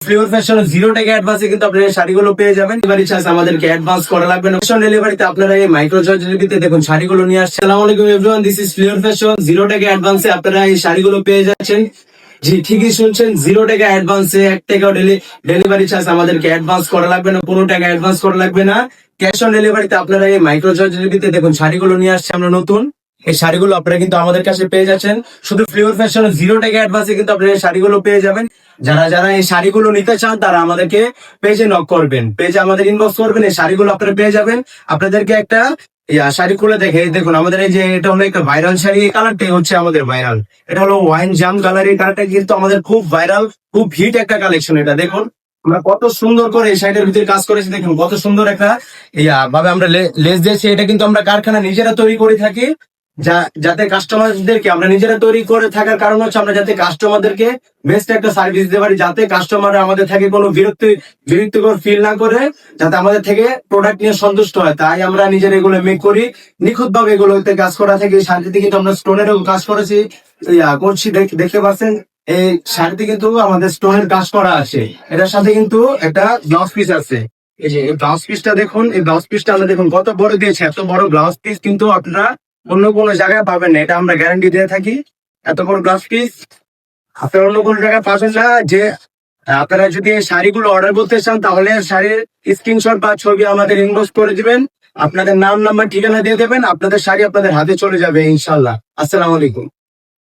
Flavour fashion 0 টাকা অ্যাডভান্সে কিন্তু আপনারা এই শাড়িগুলো পেয়ে যাবেন। ডেলিভারি চার্জ আমাদেরকে অ্যাডভান্স করা লাগবে না। ফ্যাশন ডেলিভারিতে আপনারা এই মাইক্রো চার্জারিতে দেখুন শাড়িগুলো নিয়ে আসছে। আসসালামু আলাইকুম everyone, this is flavour fashion. 0 টাকা অ্যাডভান্সে আপনারা এই শাড়িগুলো পেয়ে যাচ্ছেন। জি ঠিকই শুনছেন, 0 টাকা অ্যাডভান্সে 1 টাকাও ডেলিভারি চার্জ আমাদেরকে অ্যাডভান্স করা লাগবে না, কোনো টাকা অ্যাডভান্স করা লাগবে না। ক্যাশ অন ডেলিভারিতে আপনারা এই মাইক্রো চার্জারিতে দেখুন শাড়িগুলো নিয়ে আসছে আমরা নতুন। এই শাড়িগুলো আপনারা কিন্তু আমাদের কাছে পেয়ে যাচ্ছেন। শুধু ফ্লেভার ফ্যাশন 0 টাকা অ্যাডভান্সে কিন্তু আপনারা এই শাড়িগুলো পেয়ে যাবেন। যারা যারা এই শাড়িগুলো নিতে চান তারা আমাদেরকে পেজে নক করবেন, পেজে আমাদের ইনবক্স করবেন, এই শাড়িগুলো আপনারা পেয়ে যাবেন। আপনাদেরকে একটা শাড়ি খুলে দেখে দেখুন, আমাদের এই যে এটা হলো একটা ভাইরাল শাড়ি, এই কালারটাই হচ্ছে আমাদের ভাইরাল। এটা হলো ওয়াইন জাম কালার, এই কালারটা কিন্তু আমাদের খুব ভাইরাল, খুব হিট একটা কালেকশন। এটা দেখুন আমরা কত সুন্দর করে এই শাড়িটার ভিতরে কাজ করেছি, দেখুন কত সুন্দর একটা ভাবে আমরা লেস দিয়েছি। এটা কিন্তু আমরা কারখানা নিজেরা তৈরি করে থাকি, যাতে কাস্টমারদেরকে আমরা নিজেরা তৈরি করে থাকার কারণ হচ্ছে আমরা যাতে কাস্টমারদেরকে বেস্ট একটা সার্ভিস দিতে পারি, যাতে কাস্টমার আমাদের থেকে কোনো বিরক্তিকর ফিল না করে, যাতে আমাদের থেকে প্রোডাক্ট নিয়ে সন্তুষ্ট হয়। তাই আমরা নিজেরা এগুলো মেক করি, নিখুঁত ভাবে এগুলোতে কাজ করা থাকে। এই শাড়িতে কিন্তু আমরা স্টোনেরও কাজ করেছি, করছি, দেখতে পাচ্ছেন। এই শাড়িতে কিন্তু আমাদের স্টোনের কাজ করা আছে। এটার সাথে কিন্তু একটা ব্লাউজ পিস আছে। এই যে এই ব্লাউজ পিসটা দেখুন, এই ব্লাউজ পিসটা আমরা দেখুন কত বড় দিয়েছে। এত বড় ব্লাউজ পিস কিন্তু আপনারা অন্য কোনো জায়গায় পাবেন না, এটা আমরা গ্যারান্টি দিয়ে থাকি। এত বড় ব্লাউজ পিস আপনারা অন্য কোনো জায়গায় পাবেন না। যে আপনারা যদি এই শাড়িগুলো অর্ডার করতে চান তাহলে শাড়ির স্ক্রিনশট বা ছবি আমাদের ইনবক্স করে দিবেন, আপনাদের নাম নাম্বার ঠিকানা দিয়ে দেবেন, আপনাদের শাড়ি আপনাদের হাতে চলে যাবে ইনশাল্লাহ। আসসালামু আলাইকুম।